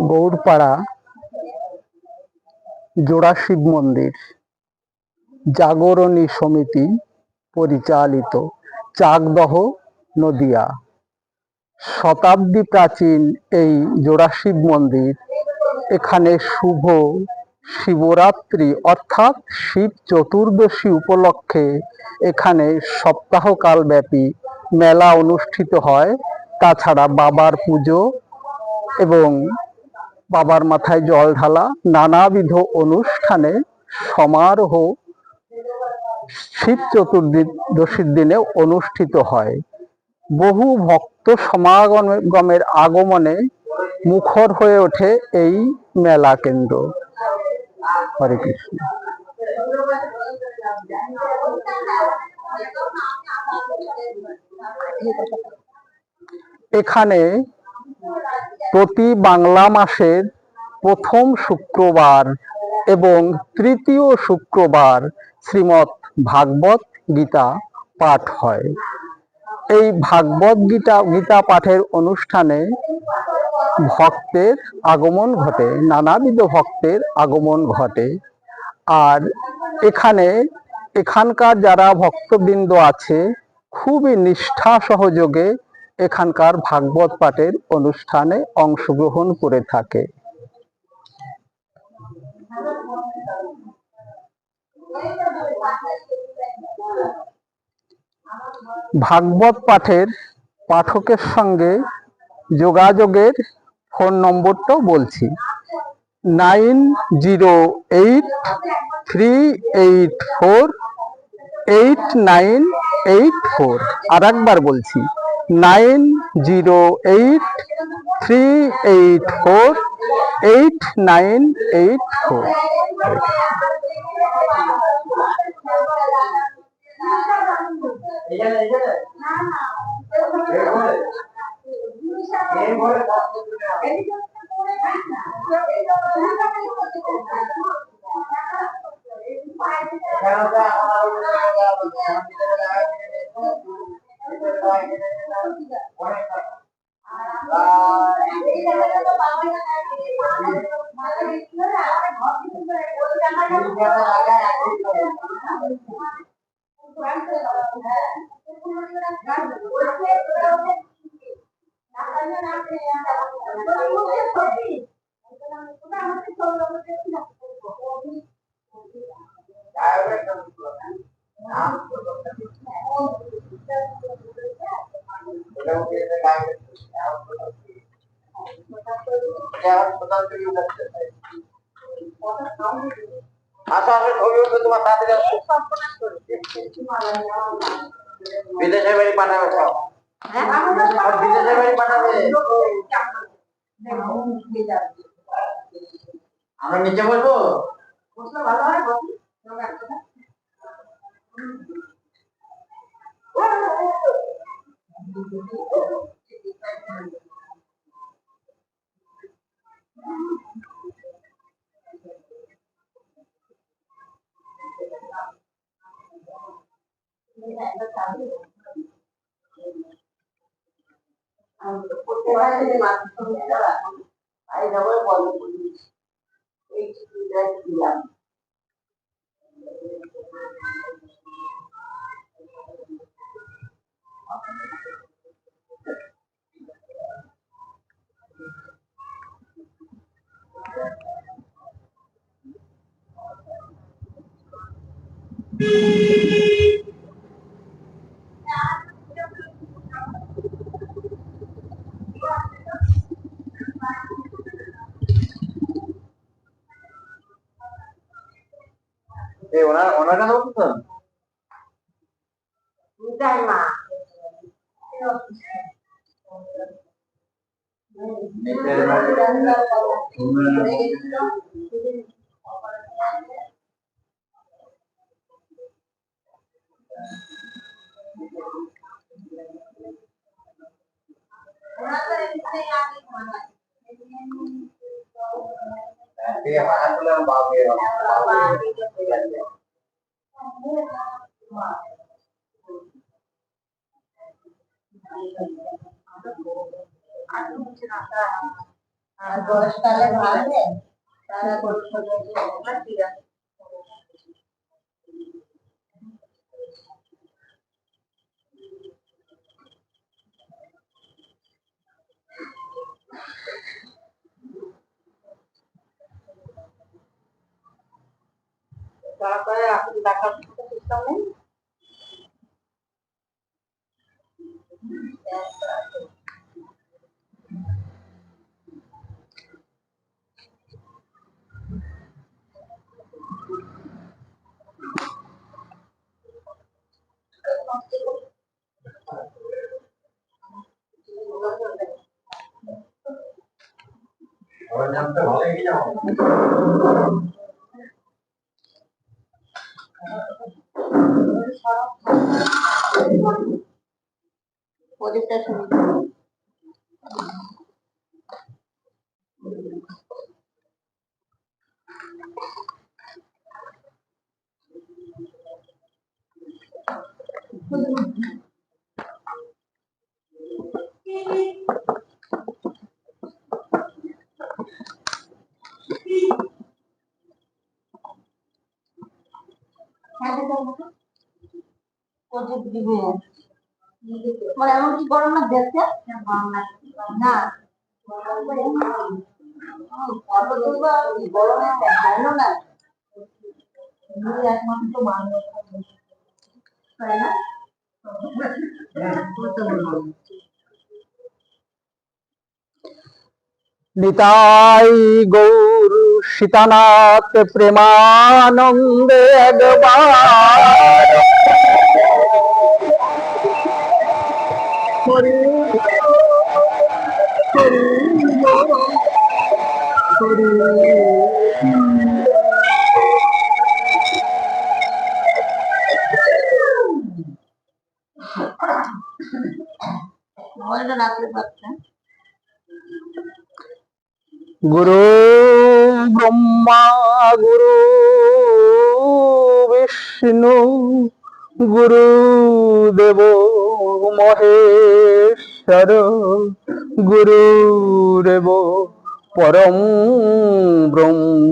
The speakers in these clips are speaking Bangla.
গৌড়পাড়া জোড়া শিব মন্দির জাগরণী সমিতি পরিচালিত, চাকদহ, নদিয়া। শতাব্দী প্রাচীন এই জোড়া শিব মন্দির, এখানে শুভ শিবরাত্রি অর্থাৎ শিব চতুর্দশী উপলক্ষে এখানে সপ্তাহকাল ব্যাপী মেলা অনুষ্ঠিত হয়। তাছাড়া বাবার পুজো এবং বাবার মাথায় জল ঢালা নানাবিধ অনুষ্ঠানে সমারোহ শিব চতুর্দশীর দিনে অনুষ্ঠিত হয়। বহু ভক্ত সমাগমের আগমনে মুখর হয়ে ওঠে এই মেলা কেন্দ্র। হরে কৃষ্ণ। এখানে প্রতি বাংলা মাসের প্রথম শুক্রবার এবং তৃতীয় শুক্রবার শ্রীমৎ ভাগবত গীতা পাঠ হয়। এই ভাগবত গীতা পাঠের অনুষ্ঠানে ভক্তের আগমন ঘটে, নানাবিধ ভক্তের আগমন ঘটে। আর এখানকার যারা ভক্তবৃন্দ আছে খুবই নিষ্ঠা সহযোগে এখানকার ভাগবত পাঠের অনুষ্ঠানে অংশগ্রহণ করে থাকে। ভাগবত পাঠের পাঠকের সঙ্গে যোগাযোগের ফোন নম্বরটাও বলছি, 9083848984। আর একবার বলছি, 9083848984। বিদেশের বাড়ি পাঠাবে, সব বিদেশের বাড়ি পাঠাবে। আমরা নিচে বসবো, ভালো হয়। ওনার কথা বলছো আর বয়সকালে ভালো তারা করতে ঠিক আছে। তারপরে আপনি টাকা সিস্টেম নেই। মানে এমন কি গরম না দেখতে না গরমে ভালো না একমাত্র মানুষ তাই না নিতাই গৌর সীতানাথ প্রেমানন্দে একবার হরি হরি হরি গুরু ব্রহ্মা গুরু বিষ্ণু গুরুদেব মহেশ্বর গুরুদেব পরম ব্রহ্ম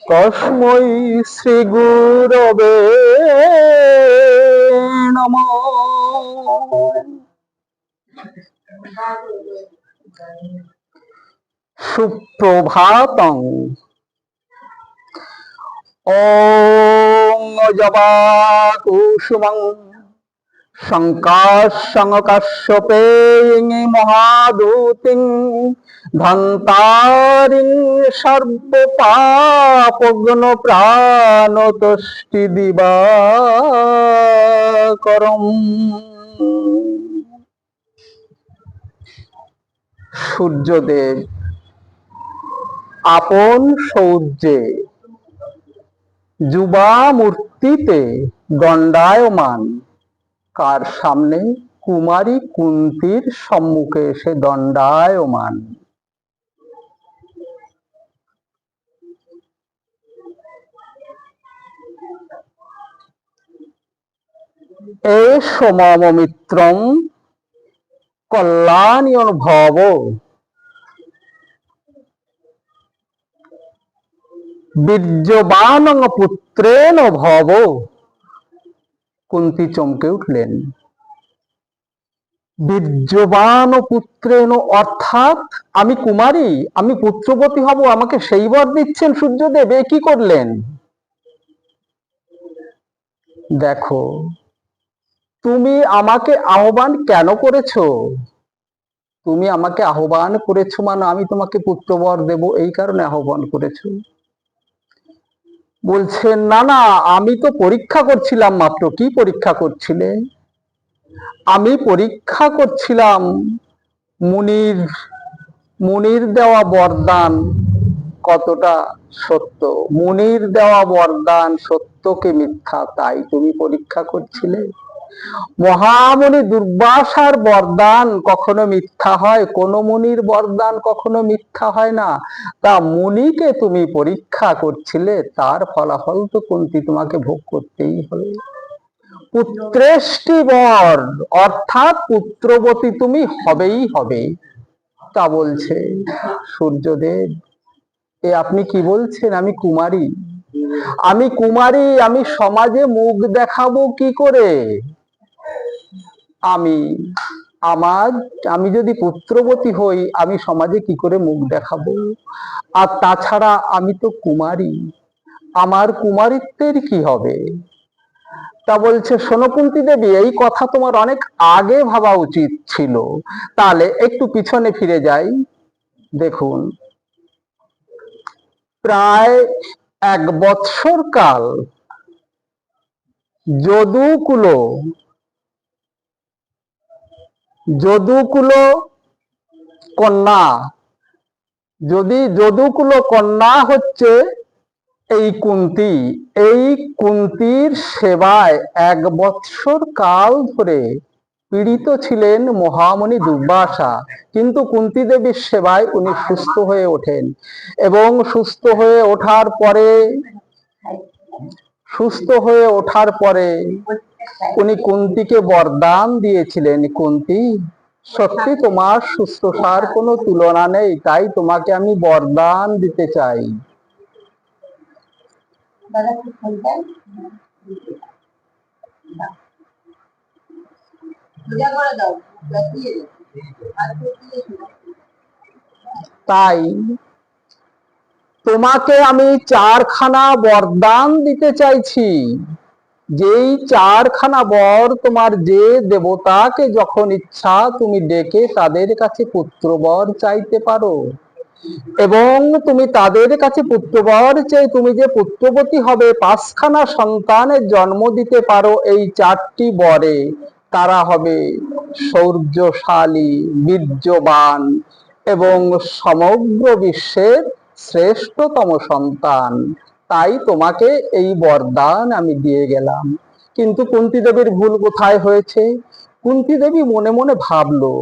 তস্मै শ্রী গুরবে নমঃ। সুপ্রভাতং। ওং জবাকুসুমং শঙ্কাশং কাশ্যপেয়ং মহাদূতিং ধন্তারিং সর্বপাপগ্ন প্রাণতষ্টি দিবাকরম। সূর্যদেব আপন সৌর্যে যুবা মূর্তিতে দণ্ডায়মান। কার সামনে? কুমারী কুন্তীর সম্মুখে এসে দণ্ডায়মান। এষ মম মিত্রং কল্যাণীয় ভব বীর্যবানং পুত্রেণ ভব। কুন্তী চমকে উঠলেন। বীর্যবান পুত্রেণ অর্থাৎ আমি কুমারী, আমি পুত্রবতী হব, আমাকে সেই বর দিচ্ছেন সূর্যদেব? এ কি করলেন? দেখো, তুমি আমাকে আহ্বান কেন করেছো? তুমি আমাকে আহ্বান করেছো মানে আমি তোমাকে পুত্রবর দেব, এই কারণে আহ্বান করেছো। বলছেন না না, আমি তো পরীক্ষা করছিলাম মাত্র। কি পরীক্ষা করছিলে? আমি পরীক্ষা করছিলাম মুনির দেওয়া বরদান কতটা সত্য। মুনির দেওয়া বরদান সত্য কি মিথ্যা, তাই তুমি পরীক্ষা করছিলে। মহামুনি দুর্বাসার বরদান কখনো মিথ্যা হয়? কোন মুনির বরদান কখনো মিথ্যা হয় না। তা মুনিকে তুমি পরীক্ষা করছিলে, তার ফলাফল তো কুন্তী তোমাকে ভোগ করতেই হবে। পুত্রেষ্টি বর, অর্থাৎ পুত্রবতী তুমি হবেই হবে। তা বলছে সূর্যদেব, এ আপনি কি বলছেন? আমি কুমারী, আমি কুমারী, আমি সমাজে মুখ দেখাবো কি করে? আমি আমার আমি যদি পুত্রবতী হই, আমি সমাজে কি করে মুখ দেখাবো? আর তাছাড়া আমি তো কুমারী, আমার কুমারিত্বের কি হবে? তা বলছে, শোনো কুন্তী দেবী, এই কথা তোমার অনেক আগে ভাবা উচিত ছিল। তাহলে একটু পিছনে ফিরে যাই। দেখুন, প্রায় 1 বৎসর কাল যদুকুল যদুকুল কন্যা, যদি যদুকুল কন্যা হচ্ছে এই কুন্তী, এই কুন্তীর সেবায় 1 বৎসর কাল ধরে পীড়িত ছিলেন মহামুনি দুর্বাসা। কিন্তু কুন্তী দেবীর সেবায় উনি সুস্থ হয়ে ওঠেন, এবং সুস্থ হয়ে ওঠার পরে উনি কুন্তীকে বরদান দিয়েছিলেন, কুন্তী সত্যি তোমার শুশ্রূষার কোনো তুলনা নেই, তাই তোমাকে আমি বরদান দিতে চাই। তাই তোমাকে আমি 4খানা বরদান দিতে চাইছি। যেই 4খানা বর, তোমার যে দেবতাকে যখন ইচ্ছা তুমি ডেকে তাদের কাছে পুত্রবর চাইতে পারো, এবং তুমি তাদের কাছে পুত্রবর চেয়ে তুমি যে পুত্রবতী হবে, 5খানা সন্তানের জন্ম দিতে পারো। এই 4টি বরে তারা হবে শৌর্যশালী, বীর্যবান এবং সমগ্র বিশ্বের শ্রেষ্ঠতম সন্তান। তাই তোমাকে এই বরদান আমি দিয়ে গেলাম। কিন্তু কুন্তী দেবীর ভুল কোথায় হয়েছে? কুন্তী দেবী মনে মনে ভাবলো,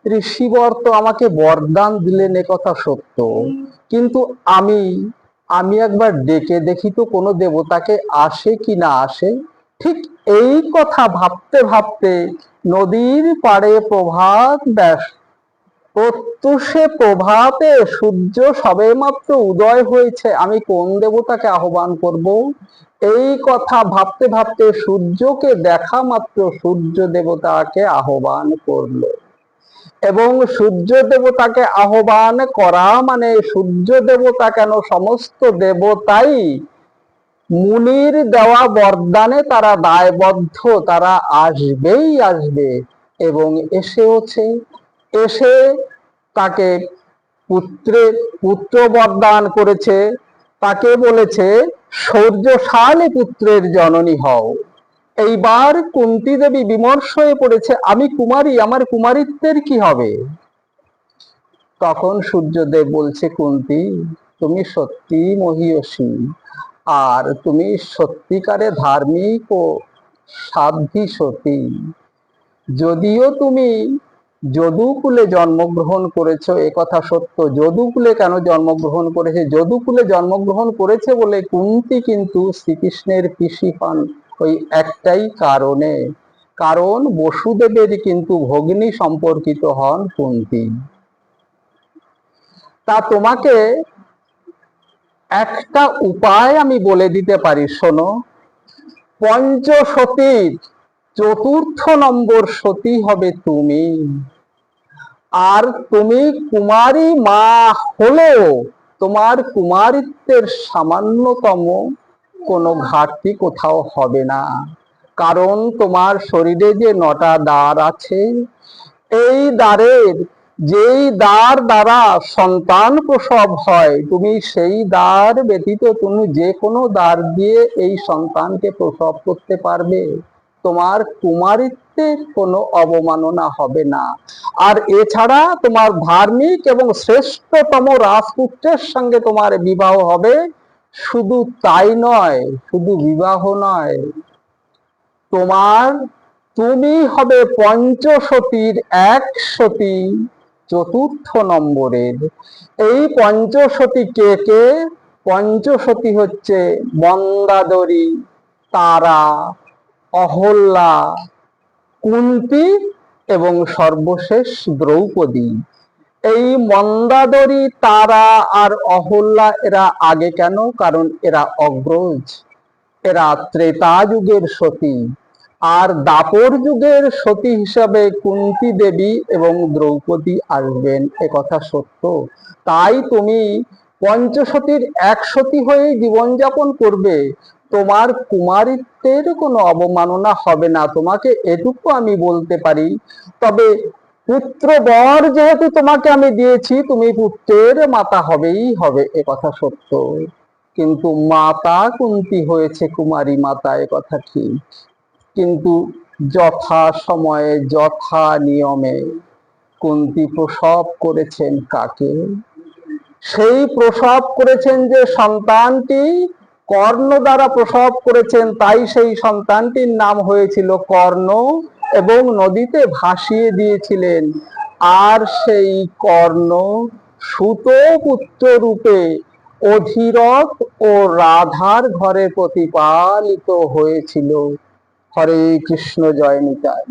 ঋষিবর তো আমাকে বরদান দিলেন, এ কথা সত্য, কিন্তু আমি আমি একবার ডেকে দেখি তো কোনো দেবতাকে আসে কি না আসে। ঠিক এই কথা ভাবতে ভাবতে নদীর পাড়ে প্রত্যুষে প্রভাতে সূর্য সবেমাত্র উদয় হয়েছে, আমি কোন দেবতাকে আহ্বান করব? এই কথা ভাবতে ভাবতে সূর্যকে দেখা মাত্র সূর্য দেবতাকে আহ্বান করলো, এবং সূর্য দেবতাকে আহ্বান করা মানে সূর্য দেবতা কেন, সমস্ত দেবতাই মুনির দেওয়া বরদানে তারা দায়বদ্ধ, তারা আসবেই আসবে, এবং এসে তাকে পুত্র বরদান করেছে। তাকে বলেছে শৌর্যশালী পুত্রের জননী হও। এইবার কুন্তী দেবী বিমর্ষ হয়ে পড়েছে, আমি কুমারী, আমার কুমারিত্বের কি হবে? তখন সূর্যদেব বলছে, কুন্তী তুমি সত্যি মহীয়সী, আর তুমি সত্যিকারে ধার্মিক ও সাধ্বী সতী। যদিও তুমি যদুকুলে জন্মগ্রহণ করেছো, এ কথা সত্য। যদুকুলে কেন জন্মগ্রহণ করেছে? যদুকুলে জন্মগ্রহণ করেছে বলে কুন্তী কিন্তু শ্রীকৃষ্ণের পিসি হন ওই একটাই কারণে, কারণ বসুদেবের কিন্তু ভগ্নী সম্পর্কিত হন কুন্তী। তা তোমাকে একটা উপায় আমি বলে দিতে পারি, শোনো। পঞ্চসতীর 4র্থ নম্বর সতী হবে তুমি। আর তুমি কুমারী মা হলেও তোমার কুমারিত্বের সামান্যতম কোনো ঘাটতি কোথাও হবে না, কারণ তোমার শরীরে যে 9টা দ্বার আছে, এই দ্বারের যেই দ্বার দ্বারা সন্তান প্রসব হয়, তুমি সেই দ্বার ব্যতীত তুমি যে কোনো দ্বার দিয়ে এই সন্তানকে প্রসব করতে পারবে। তোমার কুমারিত্বের কোনো অবমাননা হবে না। আর এছাড়া তোমার ধার্মিক এবং শ্রেষ্ঠতম রাজপুত্রের সঙ্গে তোমার বিবাহ হবে। শুধু তাই নয়, শুধু বিবাহ নয়, তুমি হবে পঞ্চসতীর এক সতী, চতুর্থ নম্বরের। এই পঞ্চসতী কে কে? পঞ্চসতী হচ্ছে মন্দাদরী, তারা, অহল্যা, কুন্তী এবং সর্বশেষ দ্রৌপদী। এই মন্দাদরী, তারা আর অহল্যা এরা আগে কেন? কারণ এরা অগ্রজ, এরা ত্রেতা যুগের সতী। আর দাপর যুগের সতী হিসাবে কুন্তী দেবী এবং দ্রৌপদী আসবেন, একথা সত্য। তাই তুমি পঞ্চসতীর এক সতী হয়ে জীবনযাপন করবে, তোমার কুমারিত্বের কোনো অবমাননা হবে না, তোমাকে এটুকু আমি বলতে পারি। তবে পুত্র বর যেহেতু তোমাকে আমি দিয়েছি, তুমি পুত্রের মাতা হবেই হবে, একথা সত্য। কিন্তু মাতা কুন্তী হয়েছে কুমারী মাতা, একথা ঠিক। কিন্তু যথা সময়ে যথা নিয়মে কুন্তী প্রসব করেছেন কাকে? সেই প্রসব করেছেন যে সন্তানটি কর্ণ দ্বারা প্রসব করেছেন, তাই সেই সন্তানটির নাম হয়েছিল কর্ণ এবং নদীতে ভাসিয়ে দিয়েছিলেন। আর সেই কর্ণ সুতপুত্র রূপে অধিরথ ও রাধার ঘরে প্রতিপালিত হয়েছিল। হরে কৃষ্ণ, জয় নিতাই।